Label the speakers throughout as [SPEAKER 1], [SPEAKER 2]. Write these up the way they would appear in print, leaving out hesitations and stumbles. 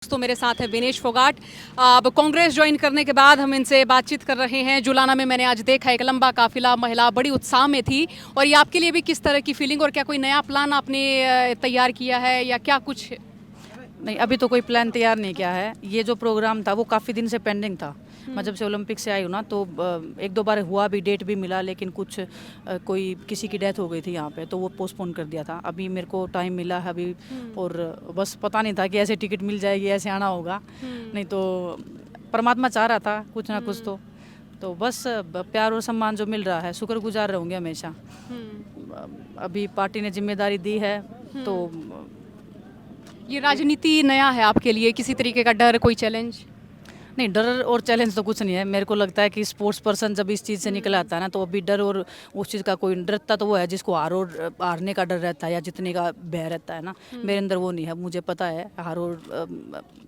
[SPEAKER 1] तो मेरे साथ है विनेश फोगाट। अब कांग्रेस ज्वाइन करने के बाद हम इनसे बातचीत कर रहे हैं। जुलाना में मैंने आज देखा एक लंबा काफिला, महिला बड़ी उत्साह में थी। और ये आपके लिए भी किस तरह की फीलिंग, और क्या कोई नया प्लान आपने तैयार किया है या क्या कुछ?
[SPEAKER 2] नहीं, अभी तो कोई प्लान तैयार नहीं किया है। ये जो प्रोग्राम था वो काफ़ी दिन से पेंडिंग था। मैं जब से ओलंपिक से आई हूँ ना, तो एक दो बार हुआ भी, डेट भी मिला, लेकिन कुछ कोई किसी की डेथ हो गई थी यहाँ पे, तो वो पोस्टपोन कर दिया था। अभी मेरे को टाइम मिला है अभी, और बस पता नहीं था कि ऐसे टिकट मिल जाएगी, ऐसे आना होगा। नहीं तो परमात्मा चाह रहा था कुछ ना कुछ। तो बस प्यार और सम्मान जो मिल रहा है, शुक्रगुजार रहूँगी हमेशा। अभी पार्टी ने जिम्मेदारी दी है, तो
[SPEAKER 1] ये राजनीति नया है आपके लिए? किसी तरीके का डर, कोई चैलेंज?
[SPEAKER 2] नहीं, डर और चैलेंज तो कुछ नहीं है। मेरे को लगता है कि स्पोर्ट्स पर्सन जब इस चीज़ से निकल आता है ना, तो अभी डर और उस चीज़ का कोई डरता तो वो है जिसको हारने का डर रहता है या जीतने का भय रहता है ना। मेरे अंदर वो नहीं है। मुझे पता है हार और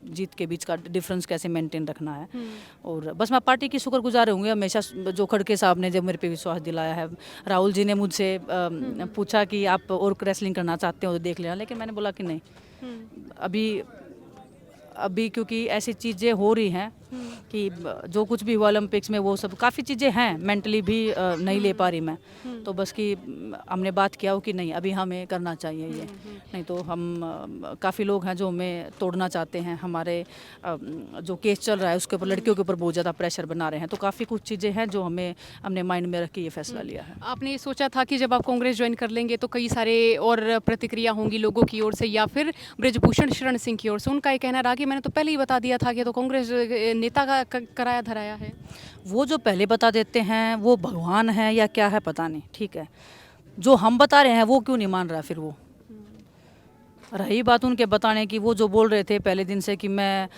[SPEAKER 2] जीत के बीच का डिफरेंस कैसे मेंटेन रखना है। और बस मैं पार्टी की शुक्रगुजार रहूँगी हमेशा। जो खड़के साहब ने जब मेरे पे विश्वास दिलाया है, राहुल जी ने मुझसे पूछा कि आप और रेसलिंग करना चाहते हो तो देख लेना, लेकिन मैंने बोला कि नहीं, अभी क्योंकि ऐसी चीज़ें हो रही हैं कि जो कुछ भी हुआ ओलंपिक्स में, वो सब काफ़ी चीज़ें हैं, मेंटली भी नहीं ले पा रही मैं। तो बस कि हमने बात किया हो कि नहीं, अभी हमें करना चाहिए ये। नहीं तो हम काफ़ी लोग हैं जो हमें तोड़ना चाहते हैं। हमारे जो केस चल रहा है उसके ऊपर, लड़कियों के ऊपर बहुत ज़्यादा प्रेशर बना रहे हैं। तो काफ़ी कुछ चीज़ें हैं जो हमने माइंड में रख के ये फैसला लिया है।
[SPEAKER 1] आपने सोचा था कि जब आप कांग्रेस ज्वाइन कर लेंगे तो कई सारे और प्रतिक्रिया होंगी लोगों की ओर से, या फिर ब्रजभूषण शरण सिंह की ओर से? उनका ये कहना रहा कि मैंने तो पहले ही बता दिया था कि तो कांग्रेस नेता का कराया धराया है।
[SPEAKER 2] वो जो पहले बता देते हैं वो भगवान है या क्या है पता नहीं, ठीक है। जो हम बता रहे हैं वो क्यों नहीं मान रहा फिर वो? रही बात उनके बताने की, वो जो बोल रहे थे पहले दिन से कि मैं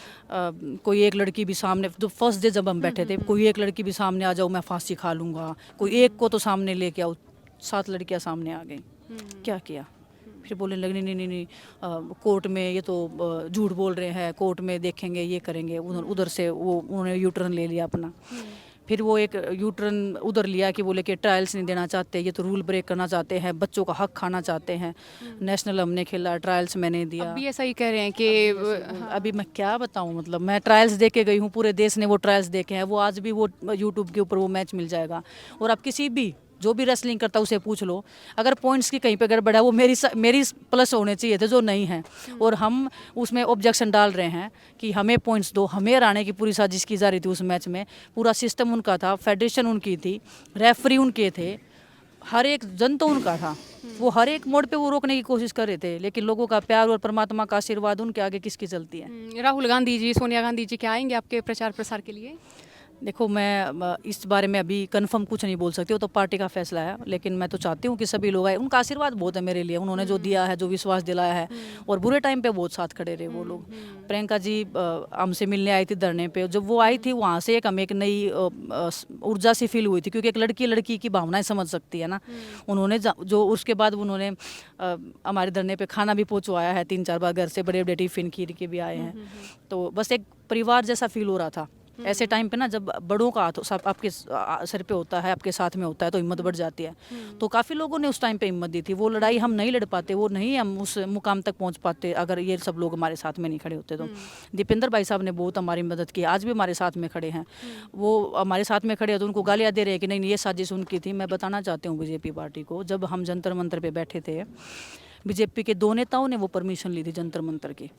[SPEAKER 2] कोई एक लड़की भी सामने, जो फर्स्ट डे जब हम बैठे थे, कोई एक लड़की भी सामने आ जाओ मैं फांसी खा लूँगा, कोई एक को तो सामने लेके आओ। 7 लड़कियां सामने आ गई। क्या किया? फिर बोलने लगे नहीं नहीं नहीं, कोर्ट में ये तो झूठ बोल रहे हैं, कोर्ट में देखेंगे, ये करेंगे। उधर उधर से वो उन्होंने यू टर्न ले लिया अपना। फिर वो एक यू टर्न उधर लिया कि बोले कि ट्रायल्स नहीं देना चाहते, ये तो रूल ब्रेक करना चाहते हैं, बच्चों का हक खाना चाहते हैं। नेशनल हमने खेला, ट्रायल्स मैंने दिया।
[SPEAKER 1] अब भी ऐसा ही कह रहे हैं कि
[SPEAKER 2] अभी मैं क्या बताऊं, मतलब मैं ट्रायल्स दे के गई हूँ, पूरे देश ने वो ट्रायल्स देखे हैं। वो आज भी वो यूट्यूब के ऊपर वो मैच मिल जाएगा। और आप किसी भी जो भी रेसलिंग करता है उसे पूछ लो, अगर पॉइंट्स की कहीं पे गड़बड़ है, वो मेरी प्लस होने चाहिए थे, जो नहीं है। और हम उसमें ऑब्जेक्शन डाल रहे हैं कि हमें पॉइंट्स दो। हमें हराने की पूरी साजिश की जा रही थी उस मैच में। पूरा सिस्टम उनका था, फेडरेशन उनकी थी, रेफरी उनके थे, हर एक जन तो उनका था। वो हर एक मोड़ पे वो रोकने की कोशिश कर रहे थे, लेकिन लोगों का प्यार और परमात्मा का आशीर्वाद उनके आगे किसकी चलती है।
[SPEAKER 1] राहुल गांधी जी, सोनिया गांधी जी क्या आएंगे आपके प्रचार प्रसार के लिए?
[SPEAKER 2] देखो, मैं इस बारे में अभी कंफर्म कुछ नहीं बोल सकती, वो तो पार्टी का फैसला है। लेकिन मैं तो चाहती हूँ कि सभी लोग आए। उनका आशीर्वाद बहुत है मेरे लिए, उन्होंने जो दिया है, जो विश्वास दिलाया है, और बुरे टाइम पे बहुत साथ खड़े रहे वो लोग। प्रियंका जी हमसे मिलने आई थी धरने पे। जब वो आई थी, वहाँ से हमें एक नई ऊर्जा सी फील हुई थी, क्योंकि एक लड़की लड़की की भावनाएं समझ सकती है ना। उन्होंने जो उसके बाद उन्होंने हमारे धरने पे खाना भी पहुँचवाया है 3-4 बार, घर से बड़े बड़े टिफिन खीर के भी आए हैं। तो बस एक परिवार जैसा फील हो रहा था। ऐसे टाइम पे ना, जब बड़ों का हाथ सब आपके सर पे होता है, आपके साथ में होता है, तो हिम्मत बढ़ जाती है। तो काफ़ी लोगों ने उस टाइम पे हिम्मत दी थी। वो लड़ाई हम नहीं लड़ पाते, वो नहीं हम उस मुकाम तक पहुंच पाते अगर ये सब लोग हमारे साथ में नहीं खड़े होते। तो दीपेंद्र भाई साहब ने बहुत हमारी मदद की, आज भी हमारे साथ में खड़े हैं। वो हमारे साथ में खड़े हैं तो उनको गालियाँ दे रहे हैं कि नहीं ये साजिश उनकी थी। मैं बताना चाहती हूँ बीजेपी पार्टी को, जब हम जंतर मंतर पे बैठे थे, बीजेपी के 2 नेताओं ने वो परमिशन ली थी जंतर मंतर की,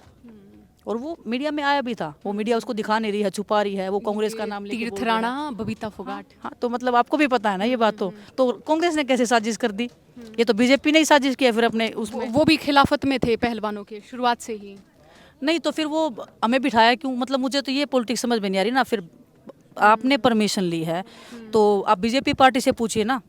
[SPEAKER 2] और वो मीडिया में आया भी था। वो मीडिया उसको दिखा नहीं रही है, छुपा रही है। वो कांग्रेस का नाम लेके
[SPEAKER 1] तीर्थ राणा, बबीता फोगाट।
[SPEAKER 2] हाँ, तो मतलब आपको भी पता है ना ये बात। तो कांग्रेस ने कैसे साजिश कर दी? ये तो बीजेपी ने ही साजिश किया फिर अपने उसमें।
[SPEAKER 1] वो भी खिलाफत में थे पहलवानों के शुरुआत से ही।
[SPEAKER 2] नहीं तो फिर वो हमें बिठाया क्यों? मतलब मुझे तो ये पॉलिटिक्स समझ में नहीं आ रही ना। फिर आपने परमिशन ली है तो आप बीजेपी पार्टी से पूछिए ना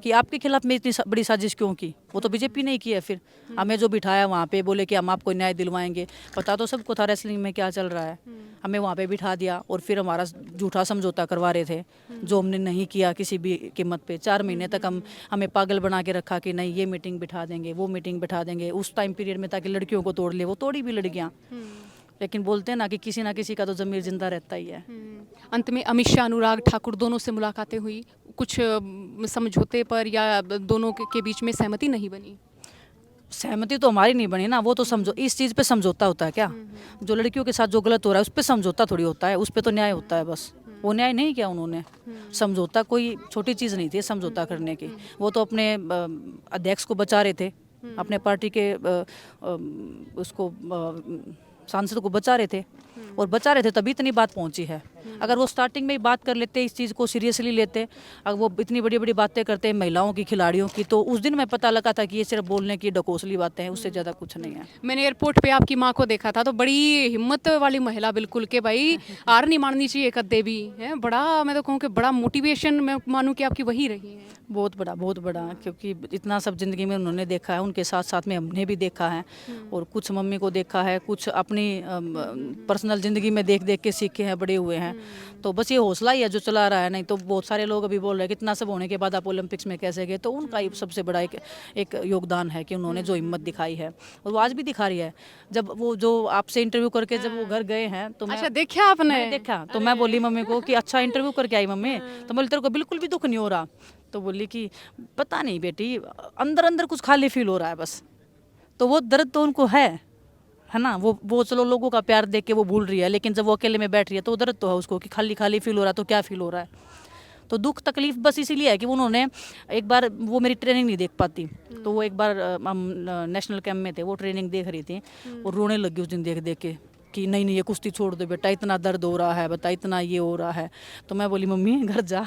[SPEAKER 2] कि आपके खिलाफ में इतनी बड़ी साजिश क्यों की। वो तो बीजेपी ने ही की है। फिर हमें जो बिठाया वहाँ पे, बोले कि हम आपको न्याय दिलवाएंगे। पता तो सबको था रेसलिंग में क्या चल रहा है। हमें वहाँ पे बिठा दिया और फिर हमारा झूठा समझौता करवा रहे थे, जो हमने नहीं किया किसी भी कीमत पे। 4 महीने तक हमें पागल बना के रखा कि नहीं ये मीटिंग बिठा देंगे, वो मीटिंग बिठा देंगे उस टाइम पीरियड में, ताकि लड़कियों को तोड़ ले। वो तोड़ी भी लड़कियाँ, लेकिन बोलते हैं ना कि किसी ना किसी का तो ज़मीर जिंदा रहता ही है।
[SPEAKER 1] अंत में अमित शाह, अनुराग ठाकुर दोनों से मुलाकातें हुई, कुछ समझौते पर या दोनों के बीच में सहमति नहीं बनी?
[SPEAKER 2] सहमति तो हमारी नहीं बनी ना, वो तो समझो इस चीज़ पे समझौता होता है क्या? जो लड़कियों के साथ जो गलत हो रहा है उस पे समझौता थोड़ी होता है, उस पे तो न्याय होता है बस। वो न्याय नहीं किया उन्होंने। समझौता कोई छोटी चीज़ नहीं थी समझौता करने की। वो तो अपने अध्यक्ष को बचा रहे थे, अपने पार्टी के उसको सांसद को बचा रहे थे, और बचा रहे थे तभी इतनी बात पहुंची है। अगर वो स्टार्टिंग में ही बात कर लेते, इस चीज़ को सीरियसली लेते, अगर वो इतनी बड़ी बड़ी बातें करते महिलाओं की, खिलाड़ियों की, तो उस दिन में पता लगा था कि ये सिर्फ बोलने की ढकोसली बातें हैं, उससे ज़्यादा कुछ नहीं है।
[SPEAKER 1] मैंने एयरपोर्ट पे आपकी माँ को देखा था, तो बड़ी हिम्मत वाली महिला बिल्कुल, के भाई हार नहीं माननी चाहिए कद्दे भी है। बड़ा, मैं तो कहूँ कि बड़ा मोटिवेशन मैं मानूँ कि आपकी वही रही है।
[SPEAKER 2] बहुत बड़ा, क्योंकि इतना सब ज़िंदगी में उन्होंने देखा है, उनके साथ साथ में हमने भी देखा है, और कुछ मम्मी को देखा है, कुछ अपनी पर्सनल ज़िंदगी में देख देख के सीखे हैं, बड़े हुए हैं। तो बस ये हौसला ही है जो चला रहा है। नहीं तो बहुत सारे लोग अभी बोल रहे हैं कि इतना सब होने के बाद आप ओलंपिक्स में कैसे गए, तो उनका ही सबसे बड़ा एक योगदान है कि उन्होंने जो हिम्मत दिखाई है, और वो आज भी दिखा रही है। जब वो जो आपसे इंटरव्यू करके जब वो घर गए हैं, तो
[SPEAKER 1] अच्छा, देखा आपने?
[SPEAKER 2] मैंने देखा, तो मैं बोली मम्मी को कि अच्छा इंटरव्यू करके आई मम्मी, तो बोली तेरे को बिल्कुल भी दुख नहीं हो रहा? तो बोली कि पता नहीं बेटी, अंदर अंदर कुछ खाली फील हो रहा है बस। तो वो दर्द तो उनको है ना, वो चलो लोगों का प्यार देख के वो भूल रही है, लेकिन जब वो अकेले में बैठ रही है तो दर्द तो है उसको कि खाली खाली फील हो रहा है। तो क्या फील हो रहा है? तो दुख तकलीफ बस इसीलिए है कि उन्होंने एक बार, वो मेरी ट्रेनिंग नहीं देख पाती, तो वो एक बार हम नेशनल कैंप में थे, वो ट्रेनिंग देख रही थी, और रोने लगी उस दिन देख देख के कि नहीं ये कुश्ती छोड़ दो बेटा, इतना दर्द हो रहा है, बता इतना ये हो रहा है। तो मैं बोली मम्मी घर जा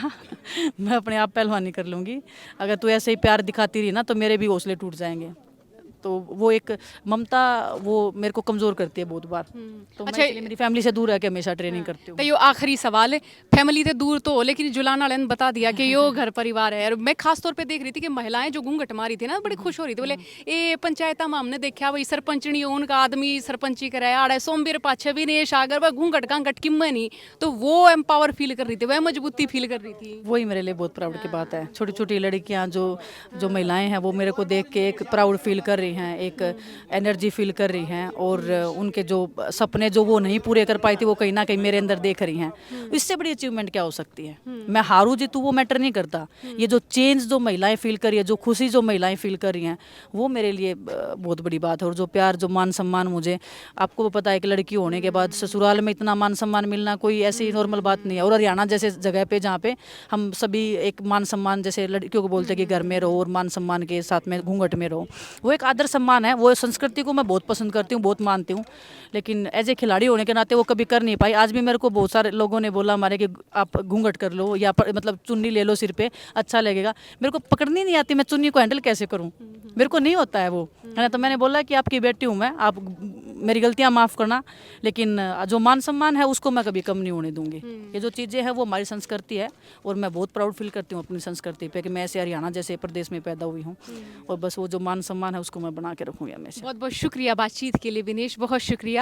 [SPEAKER 2] मैं अपने आप पहलवानी कर लूँगी, अगर तू ऐसे ही प्यार दिखाती रही ना तो मेरे भी हौसले टूट जाएंगे। तो वो एक ममता वो मेरे को कमज़ोर करती है बहुत बार। तो
[SPEAKER 1] अच्छा,
[SPEAKER 2] मैं इसलिए मेरी फैमिली से दूर रह के हमेशा ट्रेनिंग करती हूँ।
[SPEAKER 1] तो यो आखिरी सवाल है, फैमिली से दूर तो हो, लेकिन जुलाना वाले ने बता दिया कि यो घर परिवार है। और मैं खास तौर पे देख रही थी कि महिलाएं जो घूंघट मारी थी ना, बड़ी खुश हो रही थी। बोले ए पंचायत में हमने देखा वही सरपंचनी उनका आदमी सरपंची कराया आड़े सोमवीर पाछे भी नहीं सागर वह घूंघट घांघट किम्मे नहीं, तो वो एम्पावर फील कर रही थी, वह मजबूती फील कर रही थी।
[SPEAKER 2] वही मेरे लिए बहुत प्राउड की बात है। छोटी छोटी लड़कियां जो महिलाएं हैं वो मेरे को देख के एक प्राउड फील कर रही हैं, एक एनर्जी फील कर रही हैं, और उनके जो सपने जो वो नहीं पूरे कर पाई थी वो कहीं ना कहीं मेरे अंदर देख रही हैं। इससे बड़ी अचीवमेंट क्या हो सकती है? मैं हारू जीतू वो मैटर नहीं करता। ये जो चेंज जो महिलाएं फील कर रही है, जो खुशी जो महिलाएं फील कर रही हैं, वो मेरे लिए बहुत बड़ी बात है। और जो प्यार जो मान सम्मान, मुझे आपको पता है कि लड़की होने के बाद ससुराल में इतना मान सम्मान मिलना कोई ऐसी नॉर्मल बात नहीं है। और हरियाणा जैसे जगह पे जहाँ पे हम सभी एक मान सम्मान, जैसे लड़कियों को बोलते हैं कि घर में रहो और मान सम्मान के साथ में घूंघट में रहो, वो एक आदर सम्मान है। वो संस्कृति को मैं बहुत पसंद करती हूँ, बहुत मानती हूँ, लेकिन एज ए खिलाड़ी होने के नाते वो कभी कर नहीं पाई। आज भी मेरे को बहुत सारे लोगों ने बोला हमारे कि आप घूंघट कर लो या मतलब चुन्नी ले लो सिर पे, अच्छा लगेगा। मेरे को पकड़नी नहीं आती, मैं चुन्नी को हैंडल कैसे करूँ, मेरे को नहीं होता है वो, है ना। तो मैंने बोला कि आपकी बेटी हूँ मैं, आप मेरी गलतियाँ माफ़ करना, लेकिन जो मान सम्मान है उसको मैं कभी कम नहीं होने दूंगी। ये जो चीज़ें हैं वो हमारी संस्कृति है, और मैं बहुत प्राउड फील करती हूँ अपनी संस्कृति पे कि मैं ऐसे हरियाणा जैसे प्रदेश में पैदा हुई हूँ, और बस वो जो मान सम्मान है उसको मैं बना के रखूँगी हमेशा।
[SPEAKER 1] बहुत बहुत शुक्रिया बातचीत के लिए विनेश, बहुत शुक्रिया।